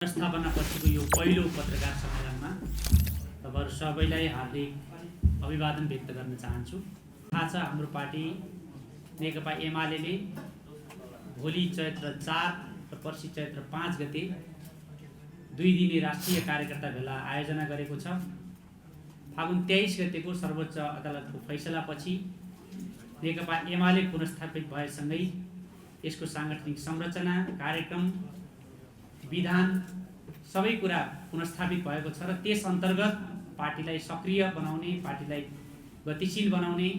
स्थापनापछिको यो पहिलो पत्रकार सम्मेलनमा तपाईहरु सबैलाई हार्दिक अभिवादन व्यक्त गर्न चाहन्छु। थाहा छ हाम्रो पार्टी नेकपा एमालेले भोलि चैत्र 4 र पर्सि चैत्र 5 गते 2 दिने राष्ट्रिय कार्यकर्ता भेला आयोजना गरेको छ। फागुन 23 गतेको सर्वोच्च अदालतको फैसलापछि नेकपा एमाले पुनर्स्थापित भएसँगै यसको सांगठनिक संरचना, कार्यक्रम, विधान सबै कुरा पुनर्स्थापित भएको छ र त्यस अन्तर्गत पार्टीलाई सक्रिय बनाउने, पार्टीलाई गतिशील बनाउने,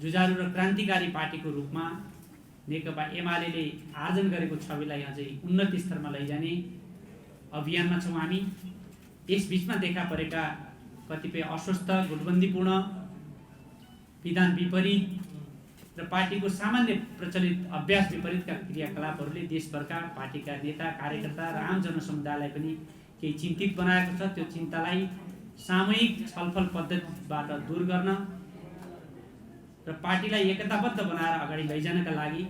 जुझारु र क्रान्तिकारी पार्टीको रूपमा नेकपा एमालेले आर्जन गरेको छविलाई अझै उन्नत स्तरमा लैजाने अभियानमा छौं हामी। यस बीचमा देखा परेका कतिपय अस्वस्थ, गुटबन्दीपूर्ण, विधान विपरीत र पार्टीको सामान्य प्रचलित अभ्यास विपरीतका क्रियाकलापहरूले देशभरका पार्टीका नेता, कार्यकर्ता र आम जनसमुदायलाई पनि केही चिन्तित बनाएको छ। त्यो चिन्तालाई सामूहिक छलफल पद्धतिबाट दूर गर्न र पार्टीलाई एकताबद्ध बनाएर अगाडि लैजानका लागि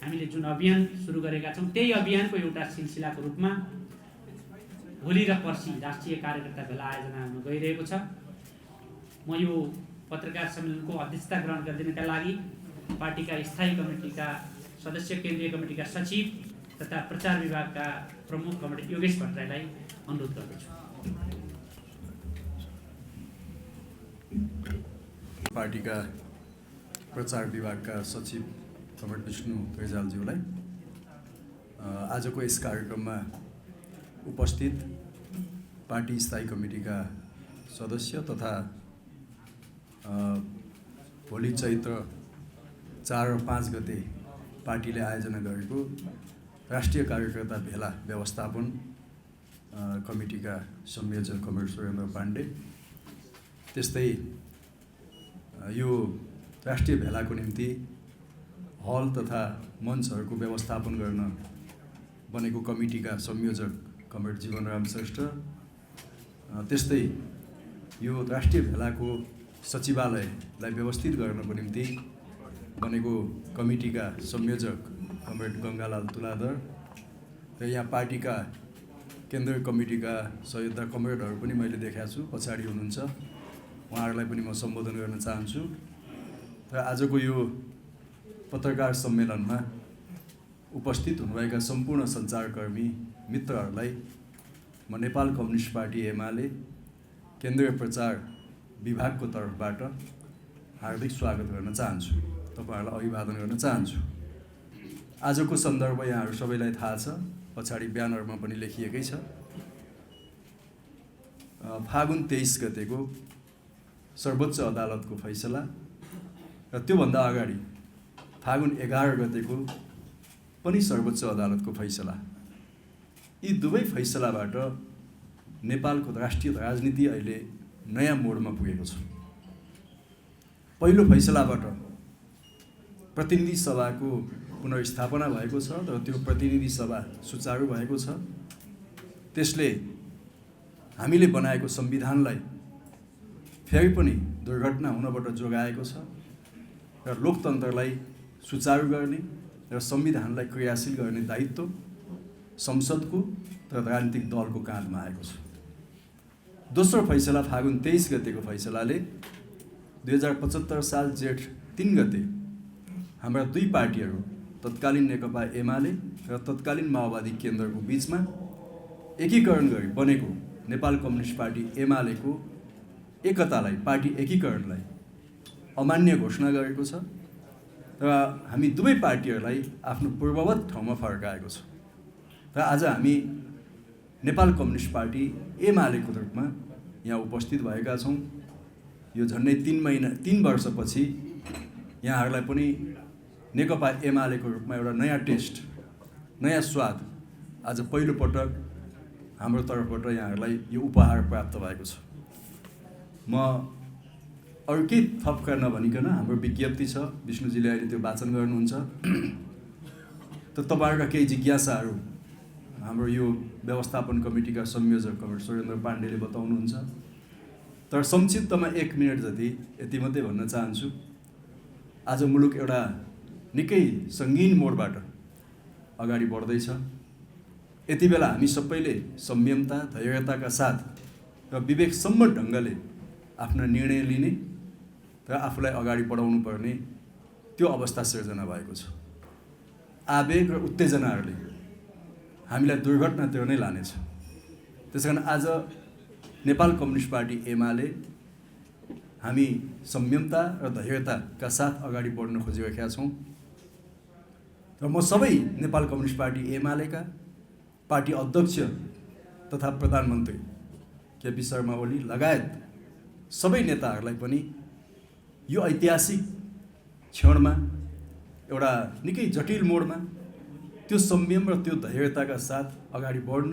हामीले जुन अभियान सुरु गरेका छौं, त्यही अभियानको एउटा सिलसिलाको रूपमा भोलि र पर्सि राष्ट्रिय कार्यकर्ता भेला आयोजना हुन गइरहेको छ। म यो पत्रकार सम्मेलनको अध्यक्षता ग्रहण गरिदिनका लागि पार्टीका स्थायी कमिटीका सदस्य, केन्द्रीय कमिटीका सचिव तथा प्रचार विभागका प्रमुख कमिटी योगेश भट्टराईलाई अनुरोध गर्दछु। पार्टीका प्रचार विभागका सचिव कमरेड विष्णु गैजालज्यूलाई आजको यस कार्यक्रममा उपस्थित पार्टी स्थायी कमिटीका सदस्य तथा भोलि चैत्र 4 र 5 गते पार्टीले आयोजना गरेको राष्ट्रिय कार्यकर्ता भेला व्यवस्थापन कमिटीका संयोजक कमरेड सुरेन्द्र पाण्डे, त्यस्तै यो राष्ट्रिय भेलाको निम्ति हल तथा मञ्चहरूको व्यवस्थापन गर्न बनेको कमिटीका संयोजक कमरेड जीवनराम श्रेष्ठ, त्यस्तै यो राष्ट्रिय भेलाको सचिवालयलाई व्यवस्थित गर्नको निम्ति बनेको कमिटीका संयोजक कमरेड गङ्गालाल तुलाधर र यहाँ पार्टीका केन्द्रीय कमिटीका सहयोद्धा कमरेडहरू पनि मैले देखाएको छु, पछाडि हुनुहुन्छ। उहाँहरूलाई पनि म सम्बोधन गर्न चाहन्छु। र आजको यो पत्रकार सम्मेलनमा उपस्थित हुनुभएका सम्पूर्ण सञ्चारकर्मी मित्रहरूलाई म नेपाल कम्युनिस्ट पार्टी एमाले केन्द्रीय प्रचार विभागको तर्फबाट हार्दिक स्वागत गर्न चाहन्छु, तपाईहरुलाई अभिवादन गर्न चाहन्छु। आजको सन्दर्भ यहाँहरू सबैलाई थाहा छ, पछाडि ब्यानरमा पनि लेखिएकै छ। फागुन 23 गतेको सर्वोच्च अदालतको फैसला र त्योभन्दा अगाडि फागुन 11 गतेको पनि सर्वोच्च अदालतको फैसला, यी दुवै फैसलाबाट नेपालको राष्ट्रिय राजनीति अहिले नयाँ मोडमा पुगेको छ। पहिलो फैसलाबाट प्रतिनिधि सभाको पुनर्स्थापना भएको छ र त्यो प्रतिनिधि सभा सुचारू भएको छ। त्यसले हामीले बनाएको संविधानलाई फेरि पनि दुर्घटना हुनबाट जोगाएको छ र लोकतन्त्रलाई सुचारू गर्ने र संविधानलाई क्रियाशील गर्ने दायित्व संसदको र राजनीतिक दलको काँधमा आएको छ। दोस्रो फैसला फागुन 23 गतेको फैसलाले 2075 साल जेठ 3 गते हाम्रा दुई पार्टीहरू, तत्कालीन नेकपा एमाले र तत्कालीन माओवादी केन्द्रको बीचमा एकीकरण गरी बनेको नेपाल कम्युनिस्ट पार्टी एमालेको एकतालाई, पार्टी एकीकरणलाई अमान्य घोषणा गरेको छ र हामी दुवै पार्टीहरूलाई आफ्नो पूर्ववत ठाउँमा फर्काएको छ। र आज हामी नेपाल कम्युनिस्ट पार्टी एमालेको रूपमा यहाँ उपस्थित भएका छौँ। यो झन्डै 3 वर्षपछि यहाँहरूलाई पनि नेकपा एमालेको रूपमा एउटा नयाँ टेस्ट, नयाँ स्वाद आज पहिलो पटक हाम्रो तर्फबाट यहाँहरूलाई यो उपहार प्राप्त भएको छ। म अरू केही थप गर्न भनिकन, हाम्रो विज्ञप्ति छ, विष्णुजीले अहिले त्यो वाचन गर्नुहुन्छ, त तपाईँहरूका केही जिज्ञासाहरू हाम्रो यो व्यवस्थापन कमिटीका संयोजक कमरेड सुरेन्द्र पाण्डेले बताउनुहुन्छ। तर संक्षिप्तमा 1 मिनट जति यति मात्रै भन्न चाहन्छु। आज मुलुक एउटा निकै सङ्गीन मोडबाट अगाडि बढ्दैछ। यति बेला हामी सबैले संयमता धैर्यताका साथ र विवेकसम्म ढङ्गले आफ्नो निर्णय लिने र आफूलाई अगाडि बढाउनु पर्ने त्यो अवस्था सिर्जना भएको छ। आवेग र उत्तेजनाहरूले हामीलाई दुर्घटनातिर नै लानेछ। त्यसकारण आज नेपाल कम्युनिस्ट पार्टी एमाले हामी संयमता र धैर्यताका साथ अगाडि बढ्न खोजिरहेका छौँ र म सबै नेपाल कम्युनिस्ट पार्टी एमालेका पार्टी अध्यक्ष तथा प्रधानमन्त्री केपी शर्मा ओली लगायत सबै नेताहरूलाई पनि यो ऐतिहासिक क्षणमा एउटा निकै जटिल मोडमा त्यो संयम र त्यो धैर्यताका साथ अगाडि बढ्न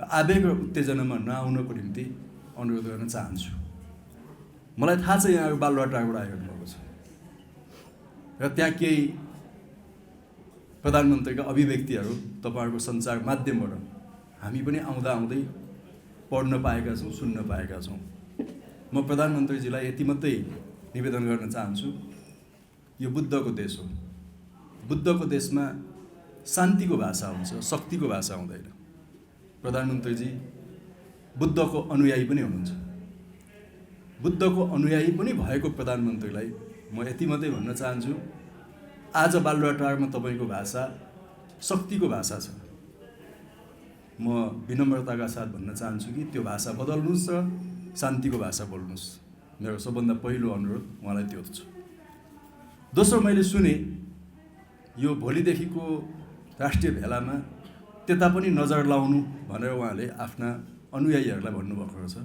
आवेग र उत्तेजनामा नआउनको निम्ति अनुरोध गर्न चाहन्छु। मलाई थाहा छ यहाँहरू बालुवाटारबाट आइरहनु भएको छ र त्यहाँ केही प्रधानमन्त्रीका अभिव्यक्तिहरू तपाईँहरूको सञ्चार माध्यमबाट हामी पनि आउँदा आउँदै पढ्न पाएका छौँ, सुन्न पाएका छौँ। म प्रधानमन्त्रीजीलाई यति मात्रै निवेदन गर्न चाहन्छु, यो बुद्धको देश हो। बुद्धको देशमा शान्तिको भाषा हुन्छ, शक्तिको भाषा हुँदैन। प्रधानमन्त्रीजी बुद्धको अनुयायी पनि हुनुहुन्छ। बुद्धको अनुयायी पनि भएको प्रधानमन्त्रीलाई म यति मात्रै भन्न चाहन्छु, आज बालुवाटारमा तपाईँको भाषा शक्तिको भाषा छ। म विनम्रताका साथ भन्न चाहन्छु कि त्यो भाषा बदल्नुहोस् र शान्तिको भाषा बोल्नुहोस्। मेरो सबभन्दा पहिलो अनुरोध उहाँलाई त्यो छ। दोस्रो, मैले सुने यो भोलिदेखिको राष्ट्रिय भेलामा त्यता पनि नजर लाउनु भनेर उहाँले आफ्ना अनुयायीहरूलाई भन्नुभएको रहेछ।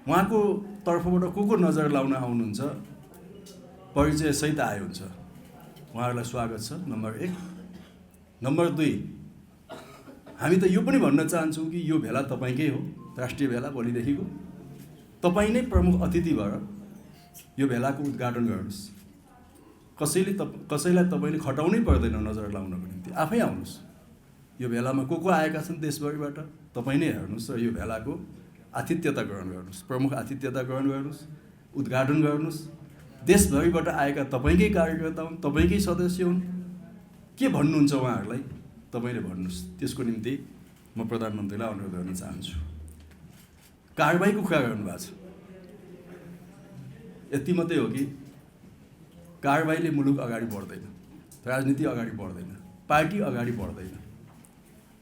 उहाँको तर्फबाट को नजर लाउन आउनुहुन्छ परिचयसहित आयो हुन्छ, उहाँहरूलाई स्वागत छ, नम्बर 1। नम्बर 2, हामी त यो पनि भन्न चाहन्छौँ कि यो भेला तपाईँकै हो, राष्ट्रिय भेला भोलिदेखिको। तपाईँ नै प्रमुख अतिथि भएर यो भेलाको उद्घाटन गर्नुहोस्। कसैलाई तपाईँले खटाउनै पर्दैन नजर लाउनको निम्ति, आफै आउनुहोस्। यो भेलामा को आएका छन् देशभरिबाट तपाईँ नै हेर्नुहोस् र यो भेलाको आतिथ्यता ग्रहण गर्नुहोस्, प्रमुख आतिथ्यता ग्रहण गर्नुहोस्, उद्घाटन गर्नुहोस्। देशभरिबाट आएका तपाईँकै कार्यकर्ता हुन्, तपाईँकै सदस्य हुन्, के भन्नुहुन्छ उहाँहरूलाई तपाईँले भन्नुहोस्। त्यसको निम्ति म प्रधानमन्त्रीलाई अनुरोध गर्न चाहन्छु। कारबाहीको कुरा गर्नुभएको छ, यति मात्रै हो कि कारबाहीले मुलुक अगाडि बढ्दैन, राजनीति अगाडि बढ्दैन, पार्टी अगाडि बढ्दैन।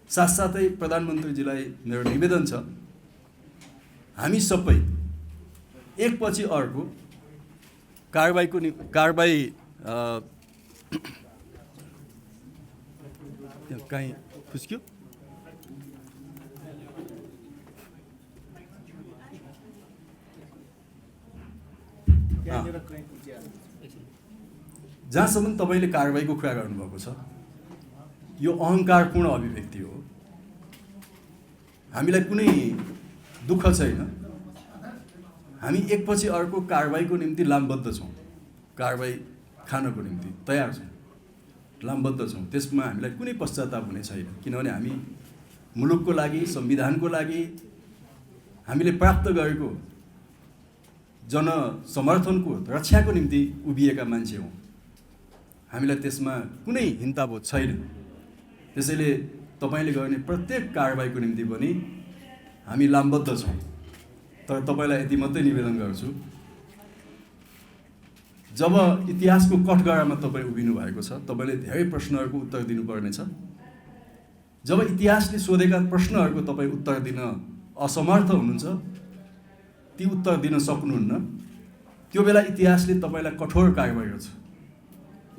साथसाथै प्रधानमन्त्रीजीलाई मेरो निवेदन छ, हामी सबै एकपछि अर्को कारबाही कहीँ फुस्क्यो, जहाँसम्म तपाईँले कारबाहीको कुरा गर्नुभएको छ, यो अहङ्कारपूर्ण अभिव्यक्ति हो। हामीलाई कुनै दुःख छैन, हामी एकपछि अर्को कारबाहीको निम्ति लामबद्ध छौँ, कारबाही खानको निम्ति तयार छौँ, लामबद्ध छौँ। त्यसमा हामीलाई कुनै पश्चाताप हुने छैन, किनभने हामी मुलुकको लागि, संविधानको लागि हामीले प्राप्त गरेको जनसमर्थनको रक्षाको निम्ति उभिएका मान्छे हौँ। हामीलाई त्यसमा कुनै हिंताबोध छैन। त्यसैले तपाईँले गर्ने प्रत्येक कारबाहीको निम्ति पनि हामी लामबद्ध छौँ। तर तपाईँलाई यति मात्रै निवेदन गर्छु, जब इतिहासको कठघरामा तपाईँ उभिनु भएको छ, तपाईँले धेरै प्रश्नहरूको उत्तर दिनुपर्नेछ। जब इतिहासले सोधेका प्रश्नहरूको तपाईँ उत्तर दिन असमर्थ हुनुहुन्छ, ती उत्तर दिन सक्नुहुन्न, त्यो बेला इतिहासले तपाईँलाई कठोर कारबाही गर्छ,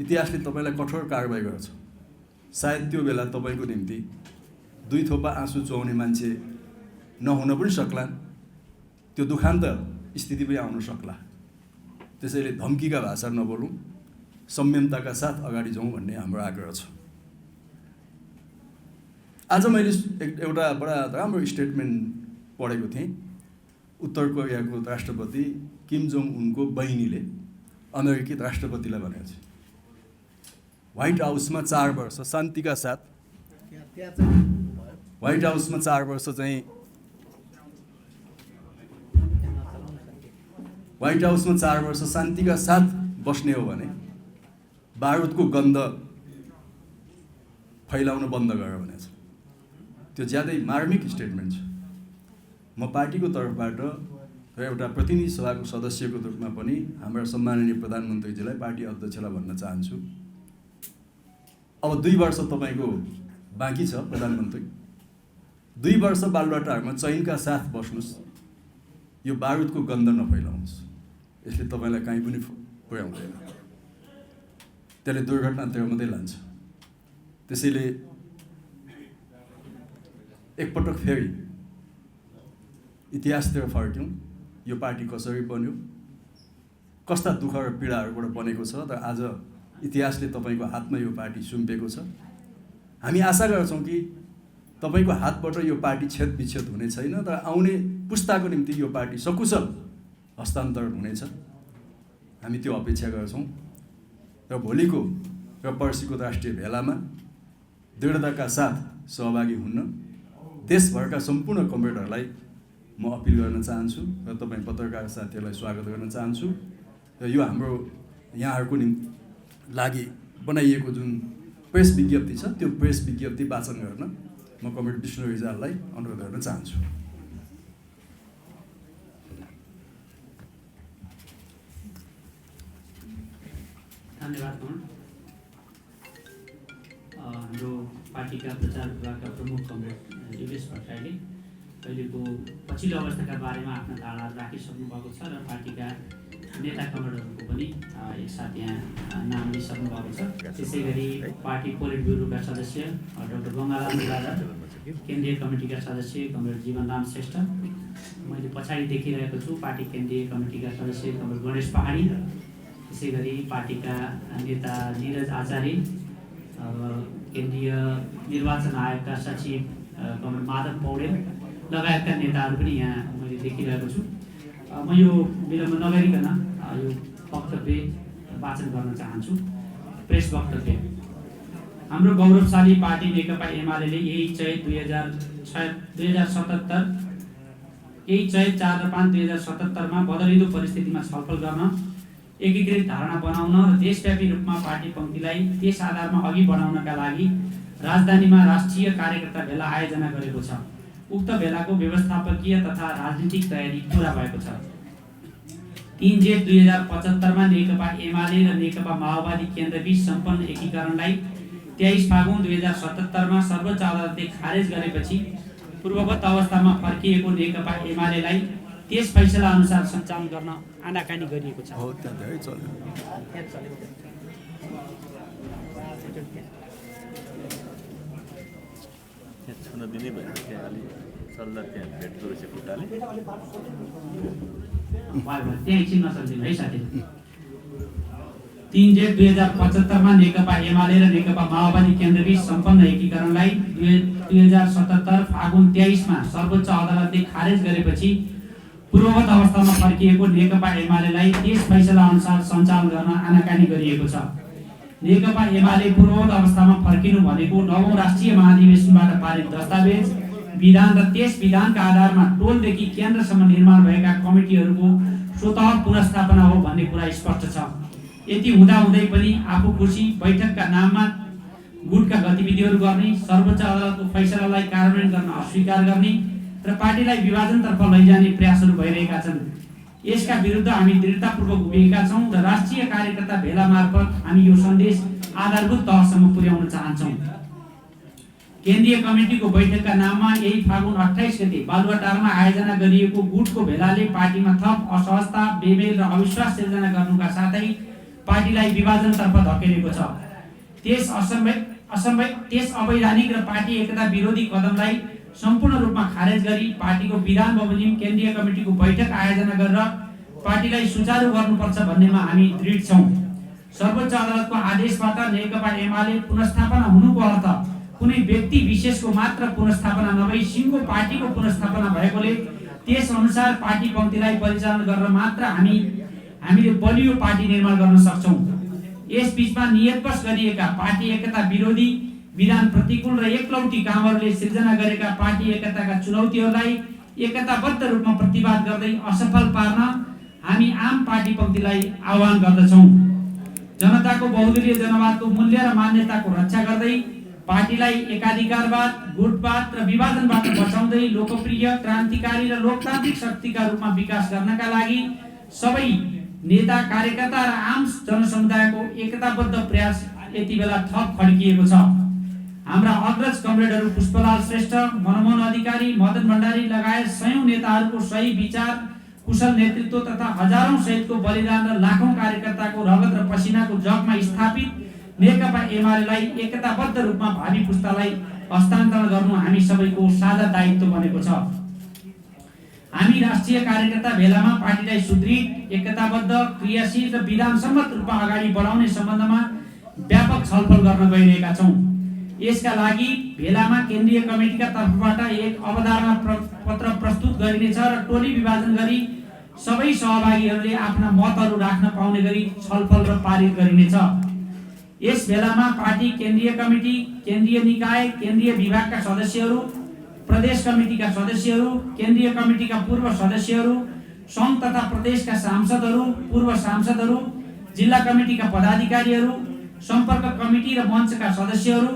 इतिहासले तपाईँलाई कठोर कारबाही गर्छ। सायद त्यो बेला तपाईँको निम्ति 2 थोपा आँसु चुहाउने मान्छे नहुन पनि सक्ला, त्यो दुखान्त स्थिति पनि आउन सक्ला। त्यसैले धम्कीका भाषा नबोलौँ, संयमताका साथ अगाडि जाउँ भन्ने हाम्रो आग्रह छ। आज मैले एउटा बडा राम्रो स्टेटमेन्ट पढेको थिएँ। उत्तर कोरियाको राष्ट्रपति किम जोङ उनको बहिनीले अमेरिकी राष्ट्रपतिलाई भनेको छ, व्हाइट हाउसमा 4 वर्ष शान्तिका साथ, व्हाइट हाउसमा 4 वर्ष चाहिँ व्हाइट हाउसमा 4 वर्ष शान्तिका साथ बस्ने हो भने बारुदको गन्ध फैलाउन बन्द गर भनेको छ। त्यो ज्यादै मार्मिक स्टेटमेन्ट छ। म पार्टीको तर्फबाट र एउटा प्रतिनिधि सभाको सदस्यको रूपमा पनि हाम्रा सम्माननीय प्रधानमन्त्रीजीलाई पार्टी अध्यक्षलाई भन्न चाहन्छु, अब 2 वर्ष तपाईँको बाँकी छ प्रधानमन्त्री। 2 वर्ष बालुवाटारमा चैनका साथ बस्नुहोस्, यो बारुदको गन्ध नफैलाउनुहोस्, यसले तपाईँलाई कहीँ पनि पुर्याउँदैन, त्यसले दुर्घटनातिर मात्रै लान्छ। त्यसैले एकपटक फेरि इतिहासतिर फर्क्यौँ, यो पार्टी कसरी बन्यो, कस्ता दुःख र पीडाहरूबाट बनेको छ र आज इतिहासले तपाईँको हातमा यो पार्टी सुम्पेको छ। हामी आशा गर्छौँ कि तपाईँको हातबाट यो पार्टी छेदविच्छेद हुने छैन र आउने पुस्ताको निम्ति यो पार्टी सकुशल हस्तान्तरण हुनेछ, हामी त्यो अपेक्षा गर्छौँ। र भोलिको र पर्सिको राष्ट्रिय भेलामा दृढताका साथ सहभागी हुन देशभरका सम्पूर्ण कमरेडहरूलाई म अपिल गर्न चाहन्छु र तपाईँ पत्रकार साथीहरूलाई स्वागत गर्न चाहन्छु। र यो हाम्रो यहाँहरूको लागि बनाइएको जुन प्रेस विज्ञप्ति छ, त्यो प्रेस विज्ञप्ति वाचन गर्न म कमरेड विष्णु रिजाललाई अनुरोध गर्न चाहन्छु। धन्यवाद कमल। हाम्रो पार्टीका प्रचार विभागका प्रमुख कमरेड योगेश भट्टराईले अहिलेको पछिल्लो अवस्थाका बारेमा आफ्ना धारणाहरू राखिसक्नु भएको छ र पार्टीका नेता कमरेडहरूको पनि एकसाथ यहाँ नाम लिइसक्नु भएको छ। त्यसै गरी पार्टी पोलिट ब्युरोका सदस्य डाक्टर गङ्गालाल निराला, केन्द्रीय कमिटीका सदस्य कमरेड जीवनराम श्रेष्ठ, मैले पछाडि देखिरहेको छु पार्टी केन्द्रीय कमिटीका सदस्य कमरेड गणेश पहाडी, त्यसै गरी पार्टीका नेता निरज आचार्य, केन्द्रीय निर्वाचन आयोगका सचिव कमरेड माधव पौडेल लगायतका नेताहरू पनि यहाँ मैले देखिरहेको छु। म यो विलम्ब नगरिकन यो वक्तव्य वाचन गर्न चाहन्छु। प्रेस वक्तव्य। हाम्रो गौरवशाली पार्टी नेकपा एमाले यही चैत 2077 यही चैत 4 र 5 2077 मा बदलिँदो परिस्थितिमा छलफल गर्न एकीकृत धारणा बनाउन र देशव्यापी रूपमा पार्टी पङ्क्तिलाई त्यस आधारमा अघि बढाउनका लागि राजधानीमा राष्ट्रिय कार्यकर्ता भेला आयोजना गरेको छ। उक्त भेलाको व्यवस्थापकीय तथा राजनीतिक तयारी पूरा भएको छ। 3 जेठ 2075 मा नेकपा एमाले र नेकपा माओवादी केन्द्रबीच सम्पन्न एकीकरणलाई 23 फागुन 2077 मा सर्वोच्च अदालतले खारेज गरेपछि पूर्ववत अवस्थामा फर्किएको नेकपा एमालेलाई त्यस फैसला अनुसार सञ्चालन गर्न आनाकानी गरिएको छ। त्यहाँ एकछिन नसक्दिनु है साथी। 3 जेठ 2075 मा नेकपा एमाले र नेकपा माओवादी केन्द्रबीच सम्पन्न एकीकरणलाई 2077 फागुन 23 मा सर्वोच्च अदालतले खारेज गरेपछि पूर्ववत अवस्थामा फर्किएको नेकपा एमालेलाई त्यस फैसला अनुसार सञ्चालन गर्न आनाकानी गरिएको छ। नेकपा एमाले पूर्ववत अवस्थामा फर्किनु भनेको 9औं राष्ट्रिय महाधिवेशनबाट पारित दस्तावेज, विधान र त्यस विधानका आधारमा टोलदेखि केन्द्रसम्म निर्माण भएका कमिटीहरूको स्वतः पुनर्स्थापना हो भन्ने कुरा स्पष्ट छ। यति हुँदाहुँदै पनि आफू खुसी बैठकका नाममा गुटका गतिविधिहरू गर्ने, सर्वोच्च अदालतको फैसलालाई कार्यान्वयन गर्न अस्वीकार गर्ने र पार्टीलाई विभाजनतर्फ लैजाने प्रयासहरू भइरहेका छन्। यसका विरुद्ध हामी दृढतापूर्वक उभिएका छौँ र राष्ट्रिय कार्यकर्ता भेला मार्फत हामी यो सन्देश आधारभूत तहसम्म पुर्याउन चाहन्छौँ। केन्द्रीय कमिटीको बैठकका नाममा यही फागुन 28 गते बालुवाटारमा आयोजना गरिएको गुटको भेलाले पार्टीमा थप असहजता, बेमेल र अविश्वास सिर्जना गर्नुका साथै पार्टीलाई विभाजनतर्फ धकेलेको छ। त्यस अवैधानिक र पार्टी एकता विरोधी कदमलाई सम्पूर्ण रूपमा खारेज गरी पार्टीको विधान बमोजिम केन्द्रीय कमिटीको बैठक आयोजना गरेर पार्टीलाई सुचारू गर्नुपर्छ भन्नेमा हामी दृढ छौँ। सर्वोच्च अदालतको आदेशबाट नेकपा एमाले पुनर्स्थापना हुनुको अर्थ कुनै व्यक्ति विशेषको मात्र पुनर्स्थापना नभई सिङ्गो पार्टीको पुनर्स्थापना भएकोले त्यस अनुसार पार्टी पङ्क्तिलाई परिचालन गरेर मात्र हामीले बलियो पार्टी निर्माण गर्न सक्छौँ। यस बीचमा नियतवश गरिएका पार्टी एकता विरोधी, विधान प्रतिकूल र एकलौटी कामहरूले सिर्जना गरेका पार्टी एकताका चुनौतीहरूलाई एकताबद्ध रूपमा प्रतिवाद गर्दै असफल पार्न हामी आम पार्टी पङ्क्तिलाई आह्वान गर्दछौँ। जनताको बहुदलीय जनवादको मूल्य र मान्यताको रक्षा गर्दै पार्टीलाई एकाधिकारवाद, गुटवाद र विभाजनबाट बचाउँदै लोकप्रिय, क्रान्तिकारी र लोकतान्त्रिक शक्तिका रूपमा विकास गर्नका लागि सबै नेता, कार्यकर्ता र आम जनसमुदायको एकताबद्ध प्रयास यति बेला थप खड्किएको छ। हाम्रा अग्रज कमरेडहरू पुष्पलाल श्रेष्ठ, मनमोहन अधिकारी, मदन भण्डारी लगायत सयौं नेताहरूको सही विचार, कुशल नेतृत्व तथा हजारौं शहीदको बलिदान र लाखौं कार्यकर्ताको रगत र पसिनाको जगमा स्थापित नेकपा एमालेलाई एकताबद्ध रूपमा भावी पुस्तालाई हस्तान्तरण गर्नु हामी सबैको साझा दायित्व बनेको छ। हामी राष्ट्रिय कार्यकर्ता भेलामा पार्टीलाई सुदृढ, एकताबद्ध, क्रियाशील र विधानसम्मत रूपमा अगाडि बढाउने सम्बन्धमा व्यापक छलफल गर्न गइरहेका छौं। यसका लागि भेलामा केन्द्रीय कमिटीका तर्फबाट एक अवधारणा पत्र प्रस्तुत गरिनेछ र टोली विभाजन गरी सबै सहभागीहरूले आफ्ना मतहरू राख्न पाउने गरी छलफल र पारित गरिनेछ। यस भेलामा पार्टी केन्द्रीय कमिटी, केन्द्रीय निकाय, केन्द्रीय विभागका सदस्यहरू, प्रदेश कमिटीका सदस्यहरू, केन्द्रीय कमिटीका पूर्व सदस्यहरू, सङ्घ तथा प्रदेशका सांसदहरू, पूर्व सांसदहरू, जिल्ला कमिटीका पदाधिकारीहरू, सम्पर्क कमिटी र मञ्चका सदस्यहरू,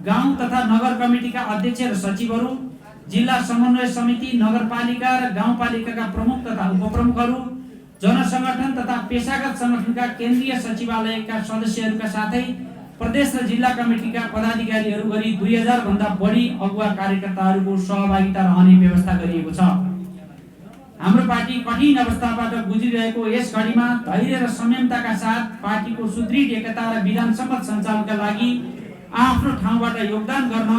गाउँ तथा नगर कमिटीका अध्यक्ष र सचिवहरू, जिल्ला समन्वय समिति, नगरपालिका र गाउँपालिकाका प्रमुख तथा उपप्रमुखहरू, जनसंगठन तथा पेशागत संगठनका केन्द्रीय सचिवालयका सदस्यहरूका साथै प्रदेश र जिल्ला कमिटीका पदाधिकारीहरू गरी 2000 भन्दा बढी अगुवा कार्यकर्ताहरूको सहभागिता रहने व्यवस्था गरिएको छ। हाम्रो पार्टी कठिन अवस्थाबाट गुज्रिरहेको यस घडीमा धैर्य र संयमताका साथ पार्टीको सुदृढ एकता र विधानसम्मत सञ्चालनका लागि आफ्नो ठाउँबाट योगदान गर्न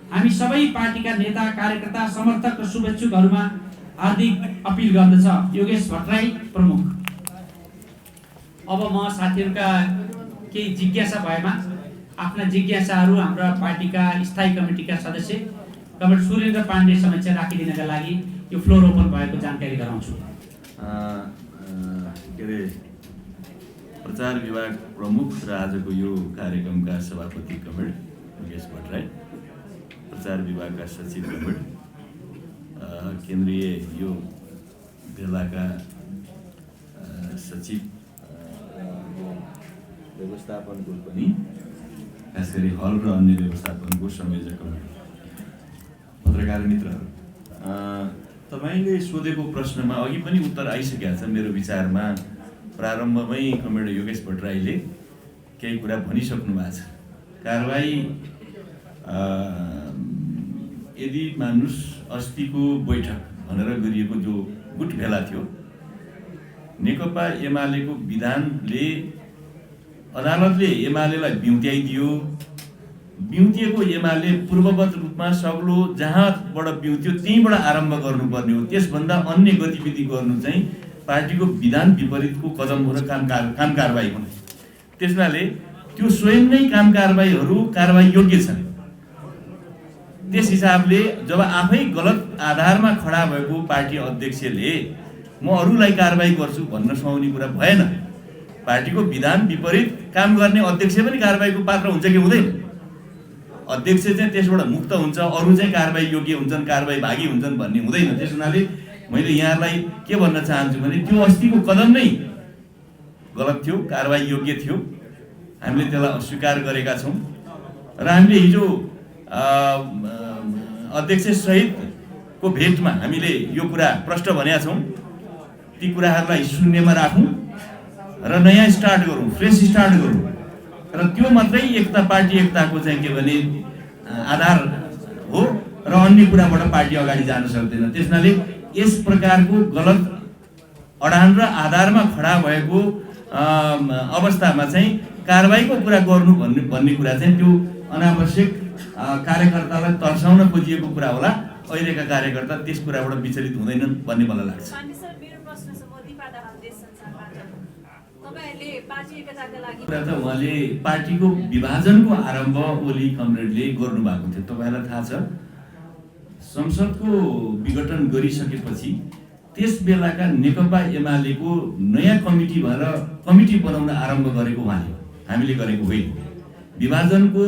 हामी सबै पार्टीका नेता, कार्यकर्ता, समर्थक र शुभेच्छुकहरूमा हार्दिक अपिल गर्दछ। योगेश भट्टराई, प्रमुख। अब म साथीहरूका केही जिज्ञासा भएमा आफ्ना जिज्ञासाहरू हाम्रा पार्टीका स्थायी कमिटीका सदस्य कमरेड सुरेन्द्र पाण्डे समक्ष राखिदिनका लागि यो फ्लोर ओपन भएको जानकारी गराउँछु। प्रचार विभाग प्रमुख र आजको यो कार्यक्रमका सभापति कमरेड योगेश भट्टराई, प्रचार विभागका सचिव कमरेड, केन्द्रीय यो भेलाका सचिव, व्यवस्थापनको पनि खास गरी हल र अन्य व्यवस्थापनको संयोजक, पत्रकार मित्रहरू, तपाईँले सोधेको प्रश्नमा अघि पनि उत्तर आइसकेको छ। मेरो विचारमा प्रारम्भमै कमरेड योगेश भट्टराईले केही कुरा भनिसक्नु भएको छ। कारबाही यदि मानुस अस्तिको बैठक भनेर गरिएको जो गुट भेला थियो, नेकपा एमालेको विधानले अदालतले एमालेलाई बिउत्याइदियो। बिउतिएको एमाले पूर्ववत रूपमा सग्लो जहाँबाट बिउत्यो त्यहीँबाट आरम्भ गर्नुपर्ने हो। त्यसभन्दा अन्य गतिविधि गर्नु चाहिँ पार्टीको विधान विपरीतको कदम हो र काम कारबाही हुने। त्यसैले त्यो स्वयं नै काम कारबाहीहरू कारबाही योग्य छन्। त्यस हिसाबले जब आफै गलत आधारमा खडा भएको पार्टी अध्यक्षले म अरूलाई कारबाही गर्छु भन्न सुहाउने कुरा भएन। पार्टीको विधान विपरीत काम गर्ने अध्यक्ष पनि कारबाहीको पात्र हुन्छ कि हुँदैन? अध्यक्ष चाहिँ त्यसबाट मुक्त हुन्छ, अरू चाहिँ कारबाही योग्य हुन्छन्, कारबाही भागी हुन्छन् भन्ने हुँदैन। त्यस हुनाले मैले यहाँलाई के भन्न चाहन्छु भने त्यो अस्तिको कदम नै गलत थियो, कारबाही योग्य थियो। हामीले त्यसलाई अस्वीकार गरेका छौँ र हामीले हिजो अध्यक्ष सहितको भेटमा हामीले यो कुरा प्रष्ट भनेका छौँ। ती कुराहरूलाई शून्यमा राखौँ र नयाँ स्टार्ट गरौँ, फ्रेस स्टार्ट गरौँ र त्यो मात्रै एकता, पार्टी एकताको चाहिँ के भने आधार हो र अन्य कुराबाट पार्टी अगाडि जान सक्दैन। त्यसैले यस प्रकारको गलत अडान र आधारमा खडा भएको अवस्थामा चाहिँ कारबाहीको कुरा गर्नु भन्ने कुरा चाहिँ त्यो अनावश्यक कार्यकर्तालाई तर्साउन खोजिएको कुरा होला। अहिलेका कार्यकर्ता त्यस कुराबाट विचलित हुँदैनन् भन्ने मलाई लाग्छ। उहाँले पार्टीको विभाजनको आरम्भ ओली कमरेडले गर्नुभएको थियो। तपाईँलाई थाहा छ, संसदको विघटन गरिसकेपछि त्यस बेलाका नेकपा एमालेको नयाँ कमिटी भएर कमिटी बनाउन आरम्भ गरेको उहाँले, हामीले गरेको होइन। विभाजनको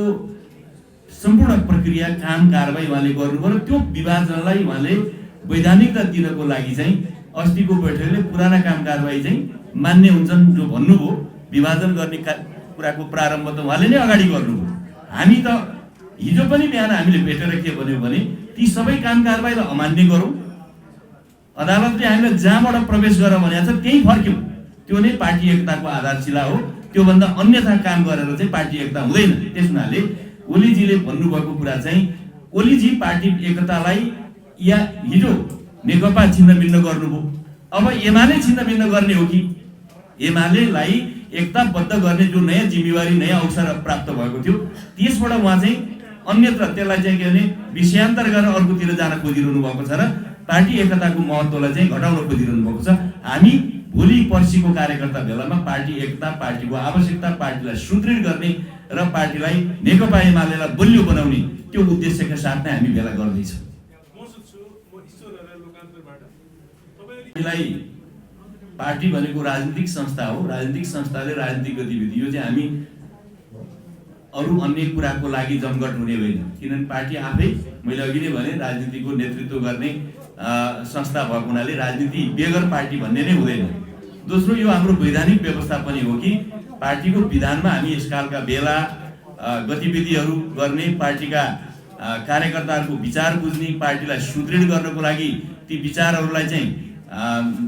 सम्पूर्ण प्रक्रिया, काम कारबाही उहाँले गर्नुभयो र त्यो विभाजनलाई उहाँले वैधानिकता दिनको लागि चाहिँ अस्तिको बैठकले पुराना काम कारबाही चाहिँ मान्य हुन्छन् जो भन्नुभयो। विभाजन गर्ने कुराको प्रारम्भ त उहाँले नै अगाडि गर्नुभयो। हामी त हिजो पनि बिहान हामीले भेटेर के भन्यौँ भने ती सबै काम कारबाहीलाई अमान्य गरौँ, अदालतले हामीलाई जहाँबाट प्रवेश गर भनेको छ त्यही फर्क्यौँ, त्यो नै पार्टी एकताको आधारशिला हो। त्योभन्दा अन्यथा काम गरेर चाहिँ पार्टी एकता हुँदैन। त्यस हुनाले ओलीजीले भन्नुभएको कुरा चाहिँ ओलीजी पार्टी एकतालाई या हिजो नेकपा छिन्नभिन्न गर्नुभयो, अब एमाले छिन्नभिन्न गर्ने हो कि एमालेलाई एकताबद्ध गर्ने जो नयाँ जिम्मेवारी नयाँ अवसर प्राप्त भएको थियो त्यसबाट उहाँ चाहिँ अन्यत्र त्यसलाई चाहिँ के भने विषयान्तर गरेर अर्कोतिर जान खोजिरहनु भएको छ र पार्टी एकताको महत्त्वलाई चाहिँ घटाउन खोजिरहनु भएको छ। हामी भोलि पर्सिको कार्यकर्ता भेलामा पार्टी एकता, पार्टीको आवश्यकता, पार्टीलाई सुदृढ गर्ने र पार्टीलाई नेकपा एमालेलाई बलियो बनाउने त्यो उद्देश्यका साथ नै हामी भेला गर्दैछौँ। पार्टी भनेको राजनीतिक संस्था हो, राजनीतिक संस्थाले राजनीतिक गतिविधि, यो चाहिँ हामी अरू अन्य कुराको लागि जमघट हुने होइन। किनभने पार्टी आफै मैले अघि नै भने राजनीतिको नेतृत्व गर्ने संस्था भएको हुनाले राजनीति बेगर पार्टी भन्ने नै हुँदैन। दोस्रो, यो हाम्रो वैधानिक व्यवस्था पनि हो कि पार्टीको विधानमा हामी यसकालका बेला गतिविधिहरू गर्ने, पार्टीका कार्यकर्ताहरूको विचार बुझ्ने, पार्टीलाई सुदृढ गर्नको लागि ती विचारहरूलाई चाहिँ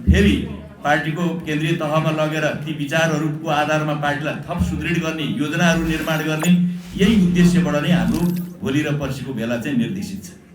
फेरि पार्टीको केन्द्रीय तहमा लगेर ती विचारहरूको आधारमा पार्टीलाई थप सुदृढ गर्ने, योजनाहरू निर्माण गर्ने, यही उद्देश्यबाट नै हाम्रो भोलि र पर्सिको बेला चाहिँ निर्देशित छ।